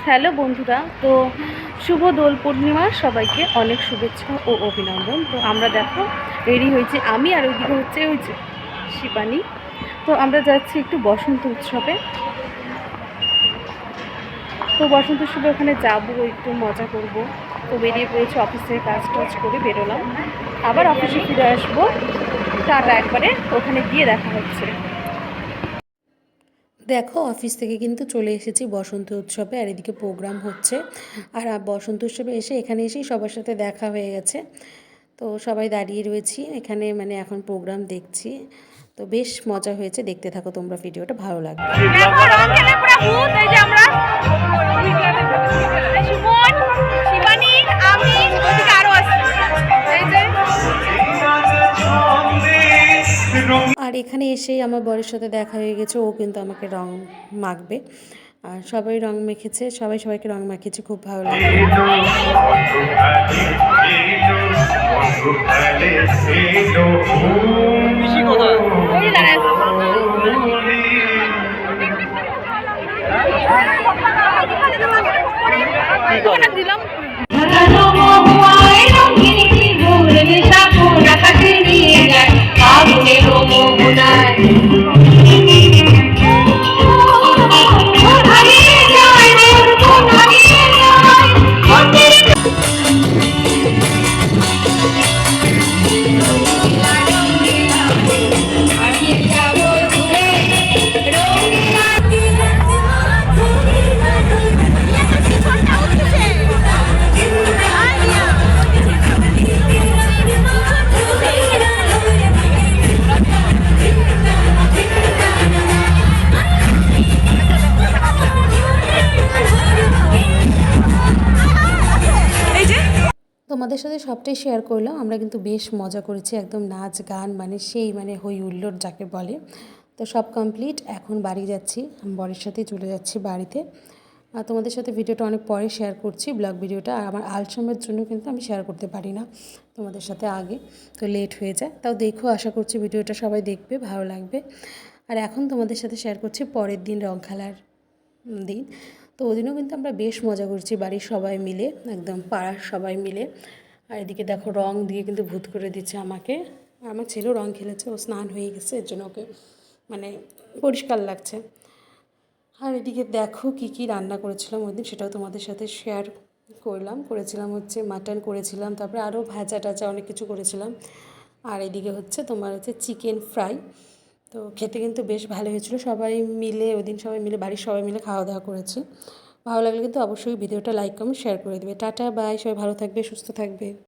Hello বন্ধুরা, তো শুভ দোল পূর্ণিমার সবাইকে অনেক শুভেচ্ছা ও অভিনন্দন। তো আমরা দেখো রেডি হয়েছি আমি, আর ওইদিকে হচ্ছে ওই যে শিবানী। তো আমরা যাচ্ছি একটু বসন্ত উৎসবে। তো বসন্ত উৎসবে ওখানে যাবো, একটু মজা করব। তো বেরিয়ে পড়েছি, অফিস থেকে কাজ টাজ করে বেরোলাম, আবার অফিসে ফিরে আসবো। টাটা, একবারে ওখানে গিয়ে দেখা হচ্ছে। দেখো অফিস থেকে কিন্তু চলে এসেছি বসন্ত উৎসবে, আর এদিকে প্রোগ্রাম হচ্ছে। আর বসন্ত উৎসবে এসে এখানে এসেই সবার সাথে দেখা হয়ে গেছে। তো সবাই দাঁড়িয়ে রয়েছি এখানে, মানে এখন প্রোগ্রাম দেখছি। তো বেশ মজা হয়েছে, দেখতে থাকো তোমরা, ভিডিওটা ভালো লাগবে। আর এখানে এসেই আমার বরের সাথে দেখা হয়ে গেছে, ও কিন্তু আমাকে রং মাখবে। আর সবাই রং মেখেছে, সবাই সবাইকে রং মাখিয়েছে, খুব ভালো লাগে। দিলাম তোমাদের সাথে সবটাই শেয়ার করলাম। আমরা কিন্তু বেশ মজা করেছি, একদম নাচ গান, মানে সেই হই হুল্লোড় যাকে বলে। তো সব কমপ্লিট, এখন বাড়ি যাচ্ছি, বরের সাথেই চলে যাচ্ছি বাড়িতে। আর তোমাদের সাথে ভিডিওটা অনেক পরে শেয়ার করছি, ব্লগ ভিডিওটা। আর আমার আলসেমের জন্য কিন্তু আমি শেয়ার করতে পারি না তোমাদের সাথে আগে, তো লেট হয়ে যায়। তাও দেখো, আশা করছি ভিডিওটা সবাই দেখবে, ভালো লাগবে। আর এখন তোমাদের সাথে শেয়ার করছি পরের দিন, রং খেলার দিন। তো ওদিনও কিন্তু আমরা বেশ মজা করছি, বাড়ির সবাই মিলে, একদম পাড়ার সবাই মিলে। আর এদিকে দেখো রং দিয়ে কিন্তু ভূত করে দিচ্ছে আমাকে। আর আমার ছেলেও রং খেলেছে, ও স্নান হয়ে গেছে, এর জন্য ওকে মানে পরিষ্কার লাগছে। আর এদিকে দেখো কি কি রান্না করেছিলাম ওই দিন, সেটাও তোমাদের সাথে শেয়ার করেছিলাম হচ্ছে মাটন করেছিলাম, তারপরে আরও ভাজা টাজা অনেক কিছু করেছিলাম। আর এদিকে হচ্ছে তোমার হচ্ছে চিকেন ফ্রাই। তো খেতে কিন্তু বেশ ভালো হয়েছিল, সবাই মিলে ওই দিন সবাই মিলে, বাড়ির সবাই মিলে খাওয়া দাওয়া করেছি। ভালো লাগলে কিন্তু অবশ্যই ভিডিওটা লাইক কমেন্ট শেয়ার করে দেবে। টাটা বাই, সবাই ভালো থাকবে, সুস্থ থাকবে।